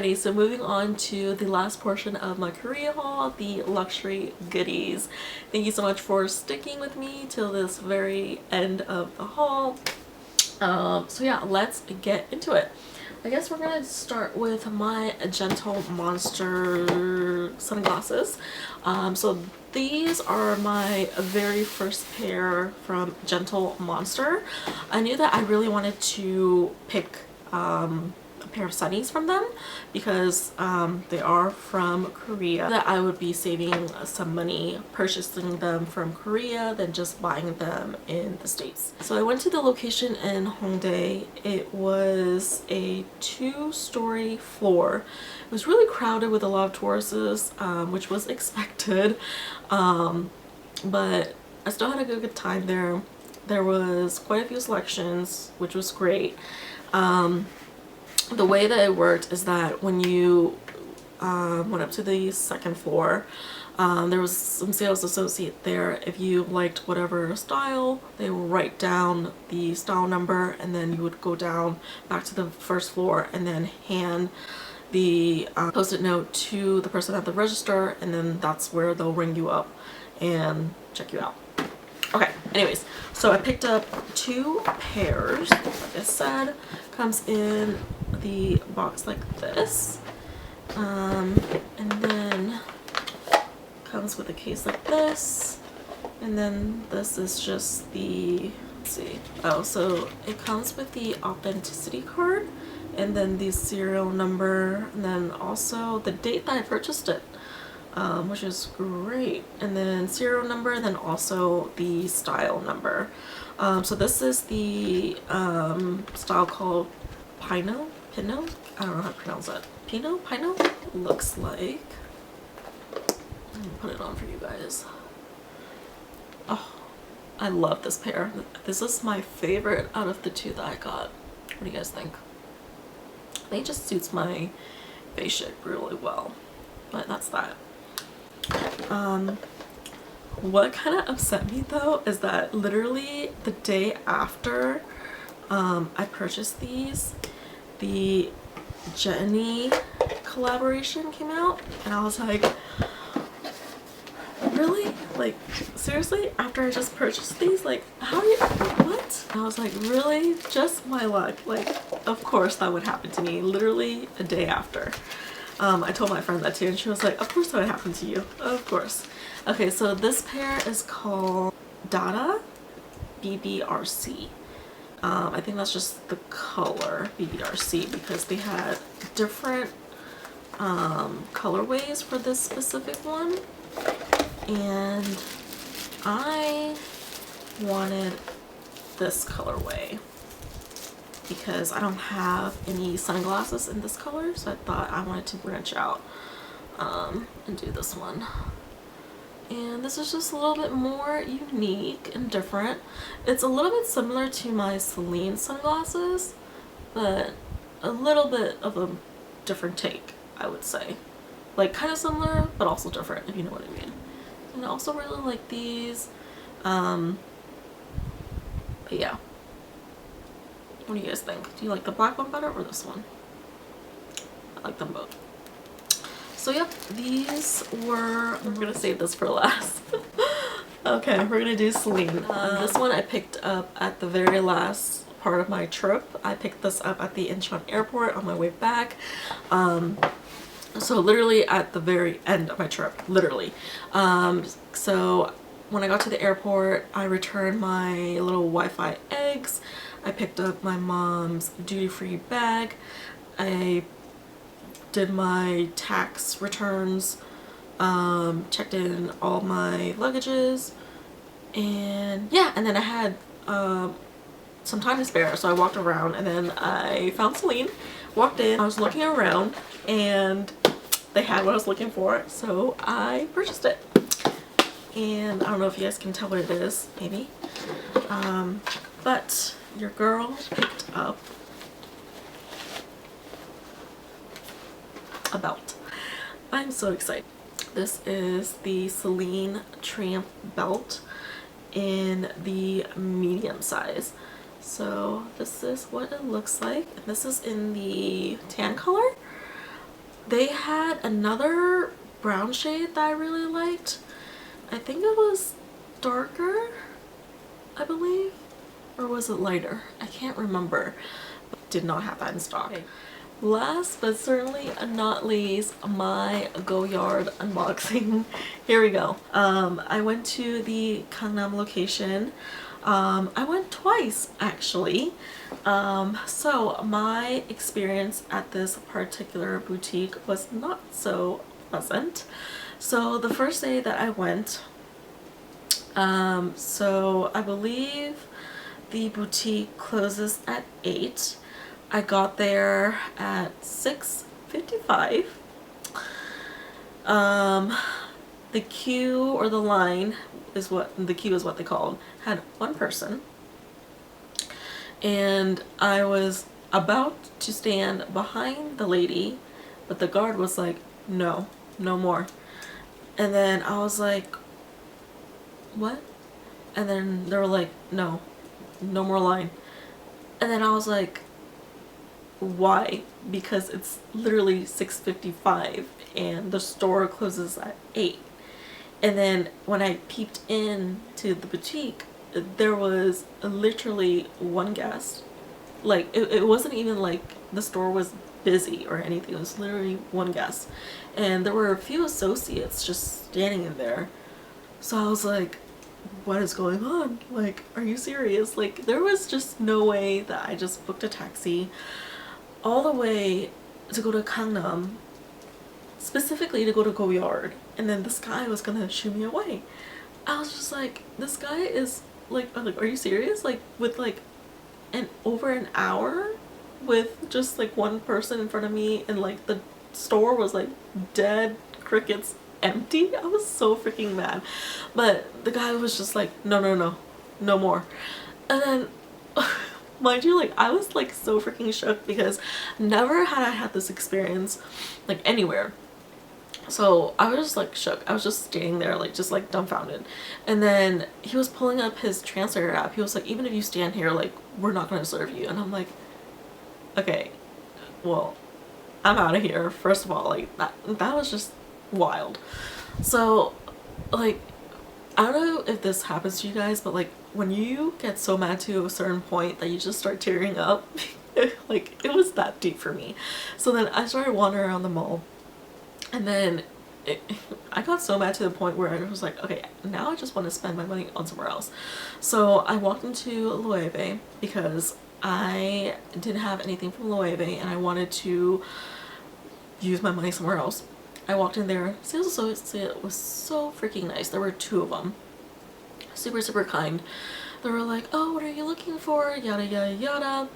Okay, so moving on to the last portion of my Korea haul, the luxury goodies. Thank you so much for sticking with me till this very end of the haul. So yeah, let's get into it. I guess we're gonna start with my Gentle Monster sunglasses. So these are my very first pair from Gentle Monster. I knew that I really wanted to pick a pair of sunnies from them because they are from Korea, that I would be saving some money purchasing them from Korea than just buying them in the States. So I went to the location in Hongdae. It was a 2-story floor. It was really crowded with a lot of tourists, which was expected, but I still had a good time there. There was quite a few selections, which was great. The way that it worked is that when you went up to the second floor, there was some sales associate there. If you liked whatever style, they would write down the style number, and then you would go down back to the first floor and then hand the post-it note to the person at the register, and then that's where they'll ring you up and check you out. Okay, anyways, so I picked up 2 pairs. Like I said, comes in the box like this, and then comes with a case like this, and then this is just the, let's see, oh, so it comes with the authenticity card, and then the serial number, and then also the date that I purchased it, which is great, and then serial number, and then also the style number. So this is the style called Pino? I don't know how to pronounce it. Pino? Looks like. Let me put it on for you guys. Oh, I love this pair. This is my favorite out of the 2 that I got. What do you guys think? I think it just suits my face shape really well. But that's that. What kind of upset me though is that literally the day after I purchased these, the Jenny collaboration came out, and I was like, really? Like, seriously? After I just purchased these? Like, how do you, what? And I was like, really? Just my luck. Like, of course that would happen to me literally a day after. I told my friend that too, and she was like, of course that would happen to you. Of course. Okay, so this pair is called Dada BBRC. I think that's just the color BBRC, because they had different colorways for this specific one, and I wanted this colorway because I don't have any sunglasses in this color, so I thought I wanted to branch out and do this one. And this is just a little bit more unique and different. It's a little bit similar to my Celine sunglasses, but a little bit of a different take, I would say. Like, kind of similar, but also different, if you know what I mean. And I also really like these. But yeah. What do you guys think? Do you like the black one better or this one? I like them both. So yep, these were, I'm gonna save this for last. Okay, we're gonna do Celine. This one I picked up at the very last part of my trip. I picked this up at the Incheon airport on my way back. So literally at the very end of my trip, literally. So when I got to the airport, I returned my little Wi-Fi eggs. I picked up my mom's duty-free bag. I did my tax returns, checked in all my luggages, and yeah, and then I had some time to spare, so I walked around, and then I found Celine, walked in, I was looking around, and they had what I was looking for, so I purchased it. And I don't know if you guys can tell what it is, maybe, but your girl picked up a belt. I'm so excited. This is the Celine Triumph belt in the medium size. So this is what it looks like. This is in the tan color. they had another brown shade that I really liked. I think it was darker, I believe, or was it lighter? I can't remember. Did not have that in stock. Okay. Last but certainly not least, my Goyard unboxing. Here we go. I went to the Gangam location. I went twice actually. So my experience at this particular boutique was not so pleasant. So the first day that I went, so I believe the boutique closes at 8. I got there at 6:55. The queue, or the line is what the queue is what they called, had one person, and I was about to stand behind the lady, but the guard was like, no more. And then I was like, what? And then they were like, no more line. And then I was like, why? Because it's literally 6:55 and the store closes at 8. And then when I peeped in to the boutique, there was literally one guest. Like it wasn't even like the store was busy or anything. It was literally one guest, and there were a few associates just standing in there. So I was like, what is going on? Like, are you serious? Like, there was just no way that I just booked a taxi all the way to go to Gangam, specifically to go to Goyard, and then this guy was gonna shoo me away. I was just like, this guy is like, are you serious? Like, with like over an hour with just like one person in front of me, and like the store was like dead, crickets, empty. I was so freaking mad. But the guy was just like, no more. And then mind you, like, I was like so freaking shook because never had I had this experience like anywhere. So I was just like shook. I was just standing there like just like dumbfounded. And then he was pulling up his translator app. He was like, even if you stand here, like, we're not going to serve you. And I'm like, okay, well, I'm out of here. First of all, like, that was just wild. So like, I don't know if this happens to you guys, but like when you get so mad to a certain point that you just start tearing up, like, it was that deep for me. So then I started wandering around the mall, and then I got so mad to the point where I was like, okay, now I just want to spend my money on somewhere else. So I walked into Loewe because I didn't have anything from Loewe and I wanted to use my money somewhere else. I walked in there. Sales associate was so freaking nice. There were 2 of them. Super kind. They were like, oh, what are you looking for? Yada yada yada.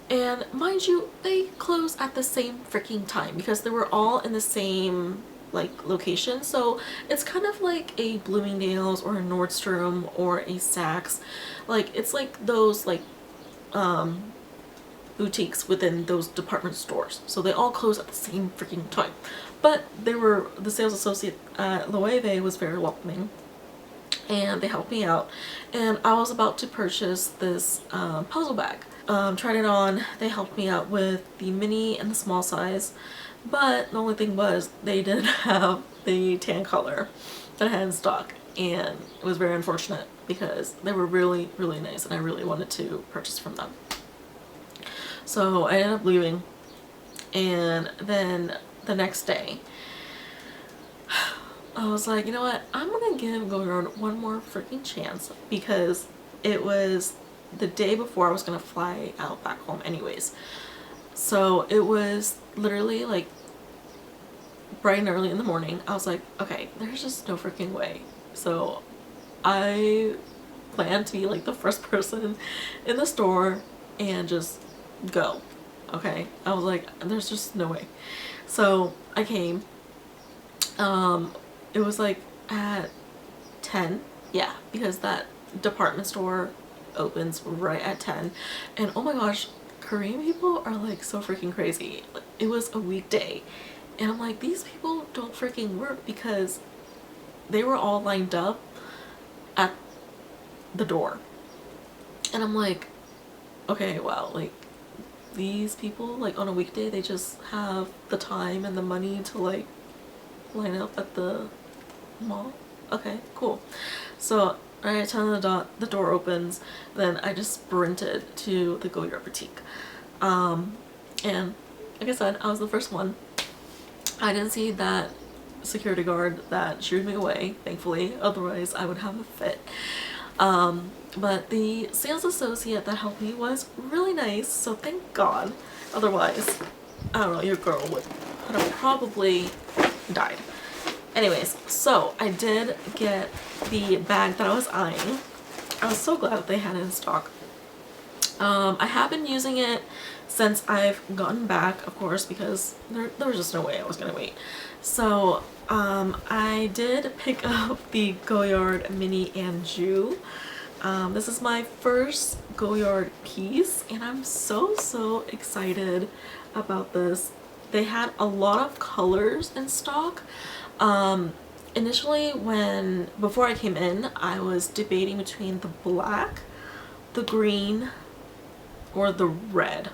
And mind you, they closed at the same freaking time because they were all in the same like location. So it's kind of like a Bloomingdale's or a Nordstrom or a Saks. Like, it's like those like boutiques within those department stores. So they all close at the same freaking time. But the sales associate at Loewe was very welcoming, and they helped me out. And I was about to purchase this puzzle bag. Tried it on. They helped me out with the mini and the small size, but the only thing was they didn't have the tan color that I had in stock, and it was very unfortunate because they were really nice and I really wanted to purchase from them. So I ended up leaving, and then the next day I was like, you know what, I'm gonna give Goyard one more freaking chance because it was the day before I was gonna fly out back home anyways. So it was literally like bright and early in the morning. I was like, okay, there's just no freaking way. So I planned to be like the first person in the store and just go. Okay, I was like, there's just no way. So I came. It was like at 10. Yeah, because that department store opens right at 10. And oh my gosh, Korean people are like so freaking crazy. It was a weekday and I'm like, these people don't freaking work because they were all lined up at the door. And I'm like, okay, wow, like these people, like on a weekday, they just have the time and the money to like line up at the mall. Okay, cool. So right at the time the door opens, then I just sprinted to the Goyard boutique. And like I said, I was the first one. I didn't see that security guard that shooed me away, thankfully, otherwise I would have a fit. But the sales associate that helped me was really nice, so thank God. Otherwise, I don't know, your girl would have probably died. Anyways, so I did get the bag that I was eyeing. I was so glad that they had it in stock. I have been using it since I've gotten back, of course, because there was just no way I was gonna wait. So I did pick up the Goyard Mini Anjou. This is my first Goyard piece, and I'm so excited about this. They had a lot of colors in stock. Initially, before I came in, I was debating between the black, the green, or the red.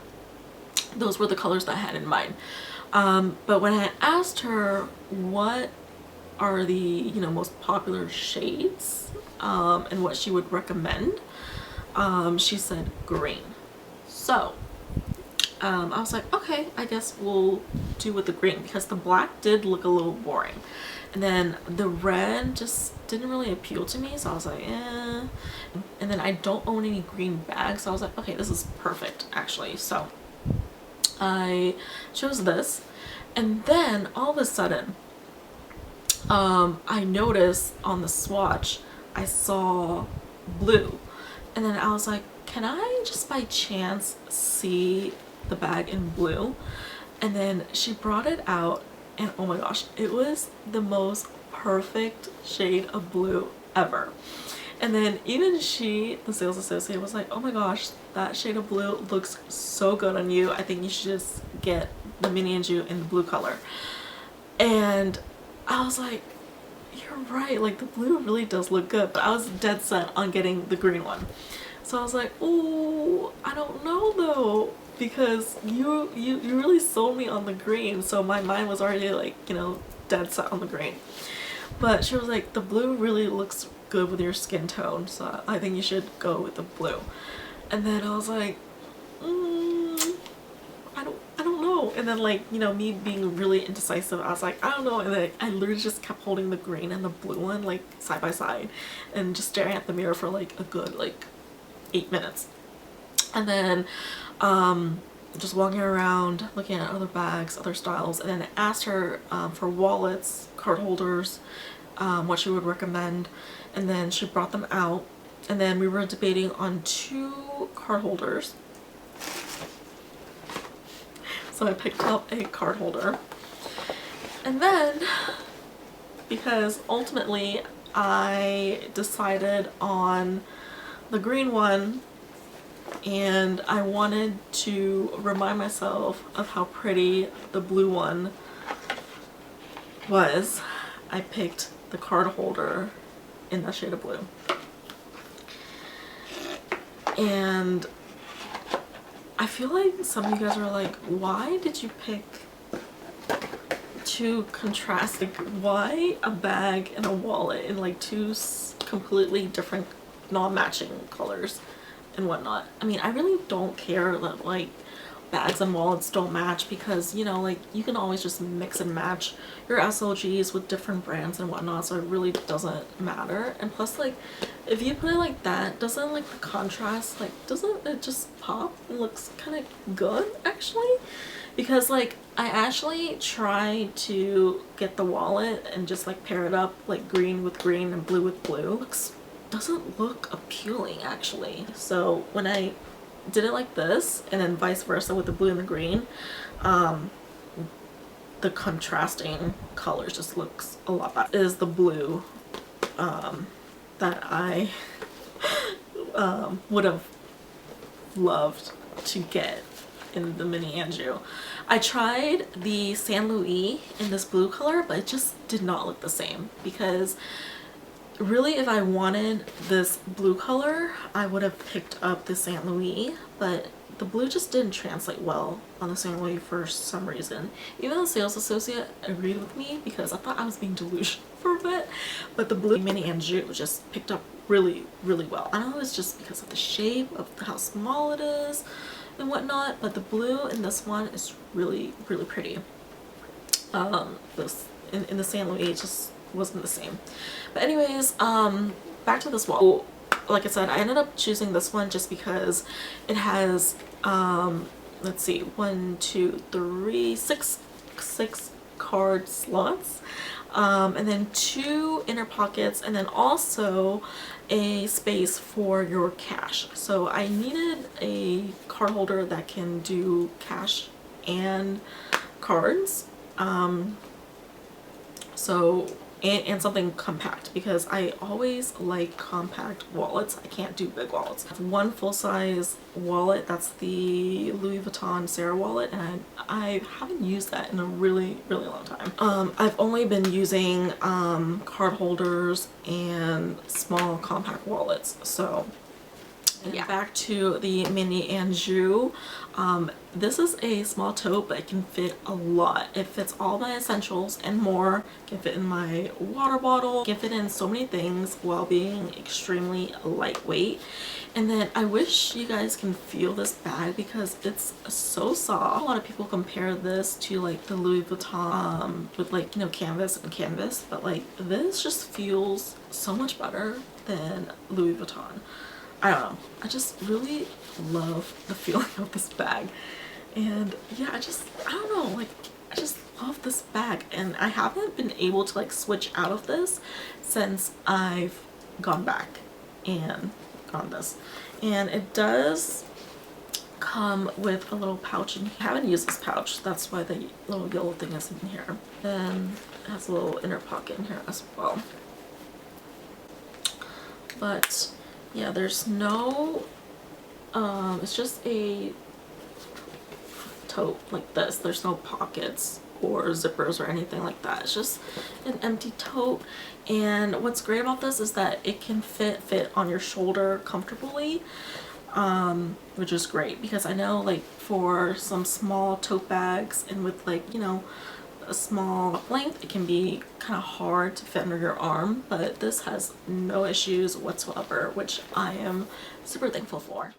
Those were the colors that I had in mind. But when I asked her what are the most popular shades and what she would recommend, she said green. So I was like, okay, I guess we'll do with the green, because the black did look a little boring, and then the red just didn't really appeal to me, so I was like, eh. And then I don't own any green bags, so I was like, okay, this is perfect actually. So I chose this, and then all of a sudden I noticed on the swatch I saw blue, and then I was like, can I just by chance see the bag in blue? And then she brought it out, and oh my gosh, it was the most perfect shade of blue ever. And then even the sales associate, was like, oh my gosh, that shade of blue looks so good on you. I think you should just get the Mini Anjou in the blue color. And I was like, you're right, like the blue really does look good, but I was dead set on getting the green one. So I was like, oh, I don't know though, because you really sold me on the green, so my mind was already like, dead set on the green. But she was like, the blue really looks good with your skin tone, so I think you should go with the blue. And then I was like, I don't know. And then like, me being really indecisive, I was like, I don't know. And then I literally just kept holding the green and the blue one like side by side and just staring at the mirror for like a good like 8 minutes. And then just walking around looking at other bags, other styles, and then I asked her for wallets, card holders, what she would recommend, and then she brought them out, and then we were debating on 2 card holders. So I picked up a card holder, and then because ultimately I decided on the green one, and I wanted to remind myself of how pretty the blue one was, I picked the card holder in that shade of blue. And I feel like some of you guys are like, why did you pick 2 contrasting, why a bag and a wallet in like 2 completely different non-matching colors and whatnot? I mean, I really don't care that like bags and wallets don't match, because like you can always just mix and match your SLGs with different brands and whatnot, so it really doesn't matter. And plus, like if you put it like that, doesn't like the contrast, like doesn't it just pop and looks kind of good actually? Because like I actually tried to get the wallet and just like pair it up like green with green and blue with blue. Doesn't look appealing actually. So when I did it like this, and then vice versa with the blue and the green, the contrasting colors just looks a lot better. Is the blue that I would have loved to get in the Mini Anjou. I tried the Saint Louis in this blue color, but it just did not look the same, because really if I wanted this blue color I would have picked up the Saint Louis, but the blue just didn't translate well on the Celine for some reason. Even the sales associate agreed with me because I thought I was being delusional for a bit, but the blue Mini Anjou just picked up really, really well. I know it's just because of the shape of how small it is and whatnot, but the blue in this one is really, really pretty. This in the Saint Louis, it just wasn't the same. But anyways, back to this wall. Like I said, I ended up choosing this one just because it has let's see, 1, 2, 3, 6 card slots, and then 2 inner pockets, and then also a space for your cash. So I needed a card holder that can do cash and cards, and something compact, because I always like compact wallets. I can't do big wallets. I have one full-size wallet, that's the Louis Vuitton Sarah wallet, and I haven't used that in a really, really long time. I've only been using card holders and small compact wallets. So yeah, back to the Mini Anjou. This is a small tote, but it can fit a lot. It fits all my essentials and more. It can fit in my water bottle. It can fit in so many things while being extremely lightweight. And then I wish you guys can feel this bag because it's so soft. A lot of people compare this to like the Louis Vuitton with, like, you know, canvas and canvas, but like this just feels so much better than Louis Vuitton. I don't know, I just really love the feeling of this bag. And yeah, I don't know, like, I just love this bag, and I haven't been able to like switch out of this since I've gone back and gone this. And it does come with a little pouch, and I haven't used this pouch, that's why the little yellow thing is in here. Then it has a little inner pocket in here as well. But yeah, there's no, it's just a tote like this. There's no pockets or zippers or anything like that. It's just an empty tote. And what's great about this is that it can fit on your shoulder comfortably, which is great, because I know like for some small tote bags and with, like, you know, a small length, it can be kind of hard to fit under your arm, but this has no issues whatsoever, which I am super thankful for.